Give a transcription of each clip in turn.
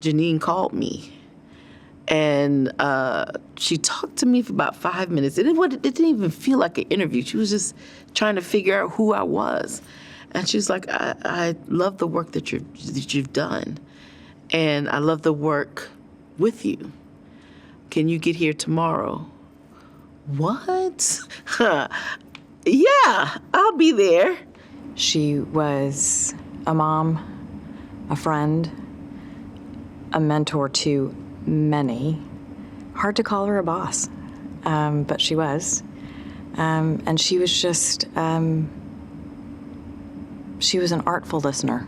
Janine called me. And she talked to me for about 5 minutes. It didn't even feel like an interview. She was just trying to figure out who I was. And she's like, I love the work that you've done. And I love the work with you. Can you get here tomorrow? What? Yeah, I'll be there. She was a mom, a friend, a mentor to many. Hard to call her a boss, but she was. And she was just, she was an artful listener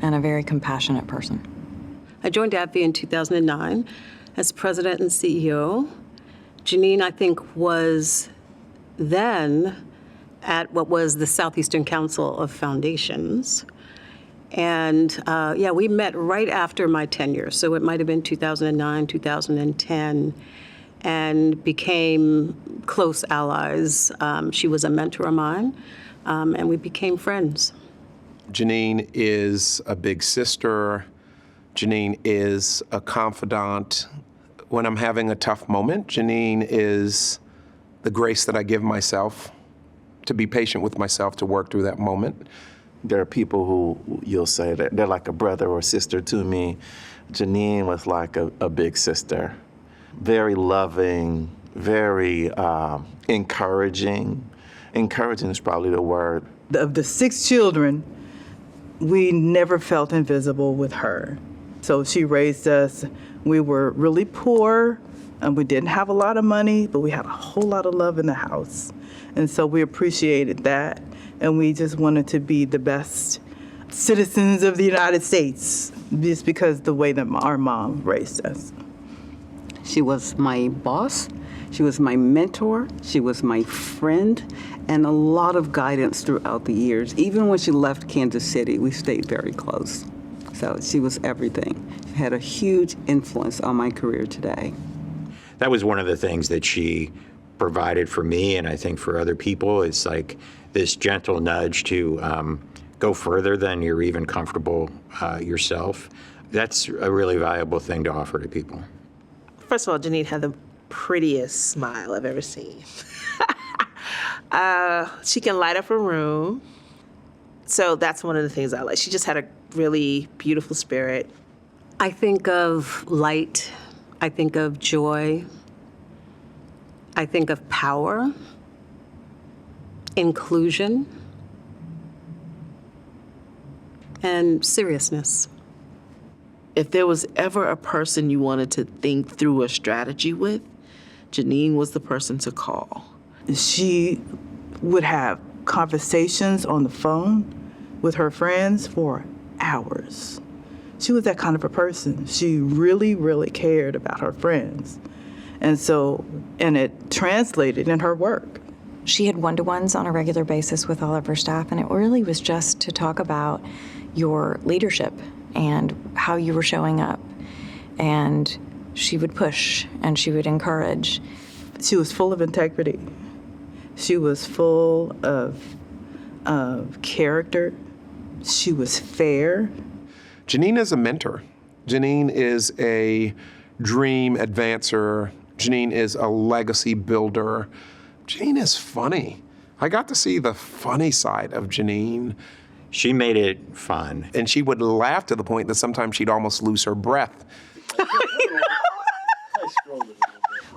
and a very compassionate person. I joined AbbVie in 2009 as president and CEO. Janine, I think, was then at what was the Southeastern Council of Foundations. And we met right after my tenure. So it might have been 2009, 2010, and became close allies. She was a mentor of mine, and we became friends. Janine is a big sister. Janine is a confidant. When I'm having a tough moment, Janine is the grace that I give myself to be patient with myself to work through that moment. There are people who you'll say that they're like a brother or sister to me. Janine was like a big sister. Very loving, very encouraging. Encouraging is probably the word. Of the 6 children, we never felt invisible with her. So she raised us. We were really poor, and we didn't have a lot of money, but we had a whole lot of love in the house. And so we appreciated that. And we just wanted to be the best citizens of the United States, just because the way that our mom raised us. She was my boss, she was my mentor, she was my friend, and a lot of guidance throughout the years. Even when she left Kansas City, we stayed very close. So she was everything. She had a huge influence on my career today. That was one of the things that she provided for me, and I think for other people. It's like this gentle nudge to go further than you're even comfortable yourself. That's a really valuable thing to offer to people. First of all, Janine had the prettiest smile I've ever seen. She can light up a room. So that's one of the things I like. She just had a really beautiful spirit. I think of light. I think of joy. I think of power, inclusion, and seriousness. If there was ever a person you wanted to think through a strategy with, Janine was the person to call. She would have conversations on the phone with her friends for hours. She was that kind of a person. She really, really cared about her friends. And it translated in her work. She had one-to-ones on a regular basis with all of her staff, and it really was just to talk about your leadership and how you were showing up. And she would push and she would encourage. She was full of integrity. She was full of character. She was fair. Janine is a mentor. Janine is a dream advancer. Janine is a legacy builder. Janine is funny. I got to see the funny side of Janine. She made it fun. And she would laugh to the point that sometimes she'd almost lose her breath.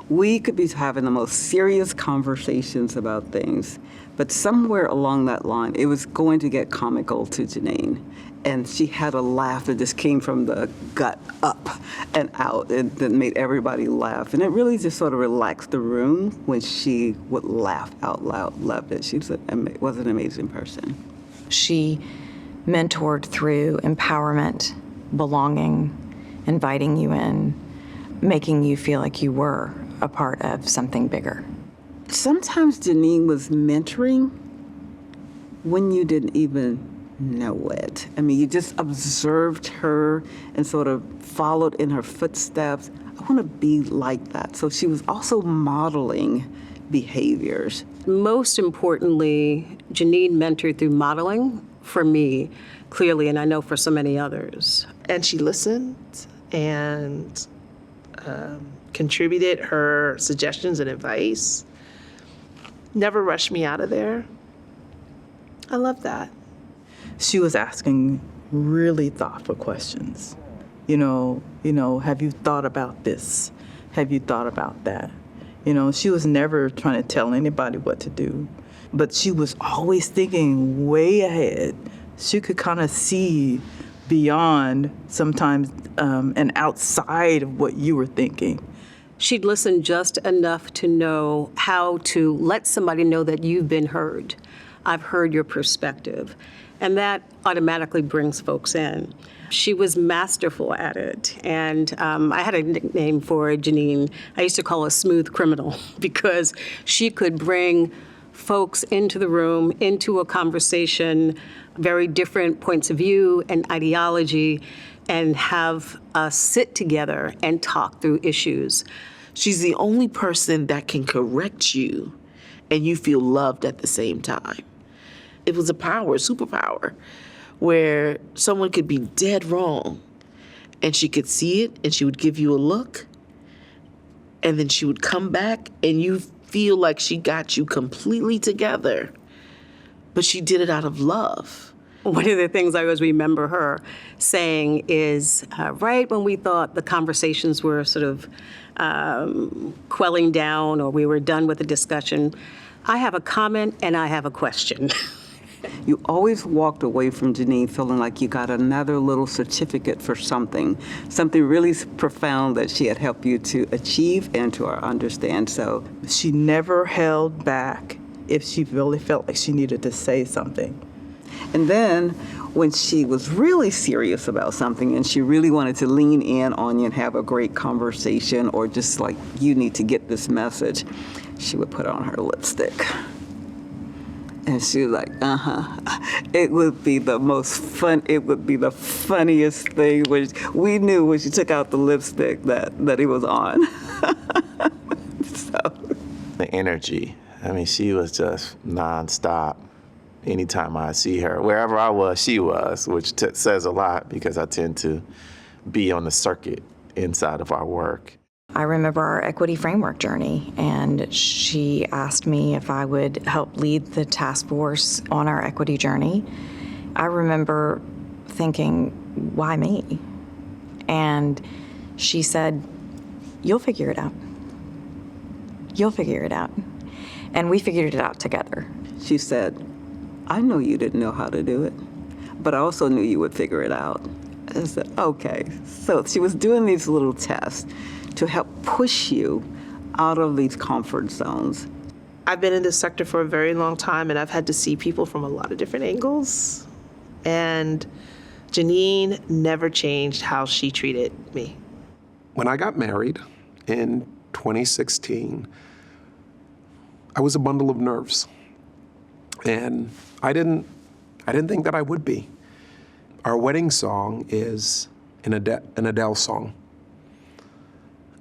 We could be having the most serious conversations about things, but somewhere along that line, it was going to get comical to Janine. And she had a laugh that just came from the gut up and out, and that made everybody laugh. And it really just sort of relaxed the room when she would laugh out loud. Loved it. She was an amazing person. She mentored through empowerment, belonging, inviting you in, making you feel like you were a part of something bigger. Sometimes Janine was mentoring when you didn't even know it. I mean, you just observed her and sort of followed in her footsteps. I want to be like that. So she was also modeling behaviors. Most importantly, Janine mentored through modeling for me, clearly, and I know for so many others. And she listened and contributed her suggestions and advice. Never rushed me out of there. I love that. She was asking really thoughtful questions. Have you thought about this? Have you thought about that? She was never trying to tell anybody what to do, but she was always thinking way ahead. She could kind of see beyond sometimes and outside of what you were thinking. She'd listen just enough to know how to let somebody know that you've been heard. I've heard your perspective. And that automatically brings folks in. She was masterful at it. And I had a nickname for Janine. I used to call her Smooth Criminal because she could bring folks into the room, into a conversation, very different points of view and ideology, and have us sit together and talk through issues. She's the only person that can correct you and you feel loved at the same time. It was a superpower, where someone could be dead wrong and she could see it and she would give you a look and then she would come back and you feel like she got you completely together, but she did it out of love. One of the things I always remember her saying is, right when we thought the conversations were sort of quelling down or we were done with the discussion, I have a comment and I have a question. You always walked away from Janine feeling like you got another little certificate for something really profound that she had helped you to achieve and to understand. So She never held back if she really felt like she needed to say something. And then when she was really serious about something and she really wanted to lean in on you and have a great conversation, or just like, you need to get this message, she would put on her lipstick. And she was like, It would be the funniest thing. We knew when she took out the lipstick that it was on. The energy. She was just nonstop. Anytime I see her, wherever I was, she was, which says a lot because I tend to be on the circuit inside of our work. I remember our equity framework journey, and she asked me if I would help lead the task force on our equity journey. I remember thinking, why me? And she said, you'll figure it out. You'll figure it out. And we figured it out together. She said, I know you didn't know how to do it, but I also knew you would figure it out. I said, okay. So she was doing these little tests to help push you out of these comfort zones. I've been in this sector for a very long time, and I've had to see people from a lot of different angles. And Janine never changed how she treated me. When I got married in 2016, I was a bundle of nerves. And I didn't think that I would be. Our wedding song is an Adele song.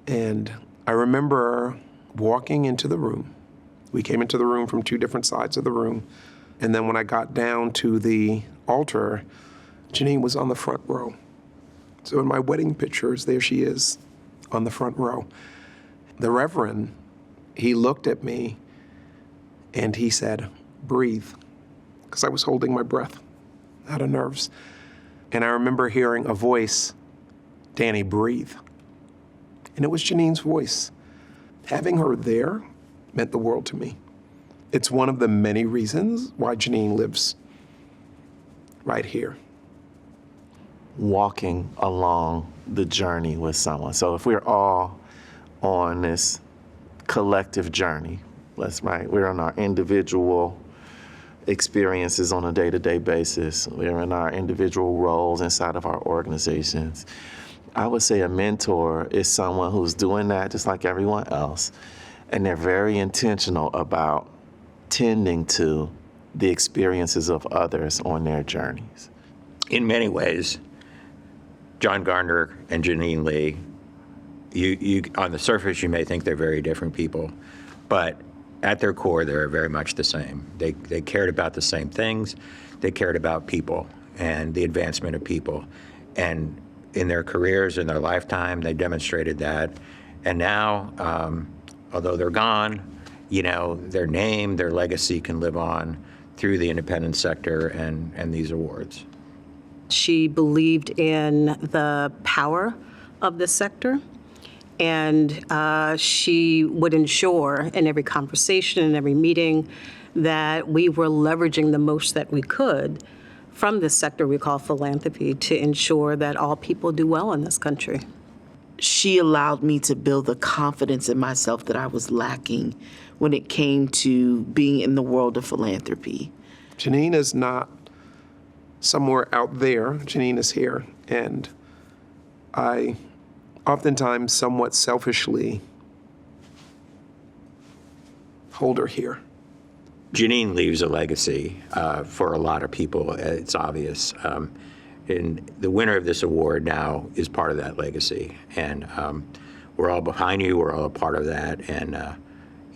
And I remember walking into the room. We came into the room from two different sides of the room. And then when I got down to the altar, Janine was on the front row. So in my wedding pictures, there she is on the front row. The Reverend, he looked at me and he said, breathe, because I was holding my breath out of nerves. And I remember hearing a voice, Danny, breathe. And it was Janine's voice. Having her there meant the world to me. It's one of the many reasons why Janine lives right here. Walking along the journey with someone. So if we're all on this collective journey, we're on our individual experiences on a day-to-day basis. We're in our individual roles inside of our organizations. I would say a mentor is someone who's doing that just like everyone else, and they're very intentional about tending to the experiences of others on their journeys. In many ways, John Gardner and Janine Lee, you on the surface you may think they're very different people, but at their core they're very much the same. They cared about the same things. They cared about people and the advancement of people. And in their careers, in their lifetime. They demonstrated that. And now, although they're gone, their name, their legacy can live on through the independent sector and these awards. She believed in the power of this sector, and she would ensure in every conversation, in every meeting, that we were leveraging the most that we could from this sector we call philanthropy to ensure that all people do well in this country. She allowed me to build the confidence in myself that I was lacking when it came to being in the world of philanthropy. Janine is not somewhere out there. Janine is here. And I oftentimes somewhat selfishly hold her here. Janine leaves a legacy for a lot of people. It's obvious. And the winner of this award now is part of that legacy. And we're all behind you. We're all a part of that. And,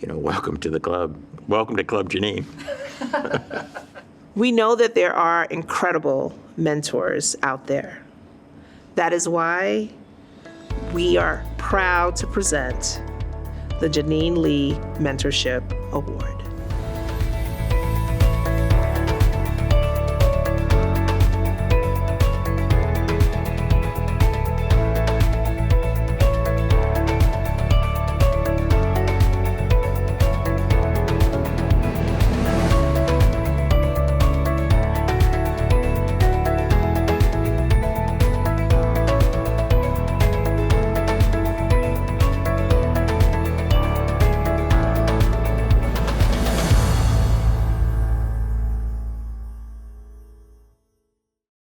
welcome to the club. Welcome to Club Janine. We know that there are incredible mentors out there. That is why we are proud to present the Janine Lee Mentorship Award.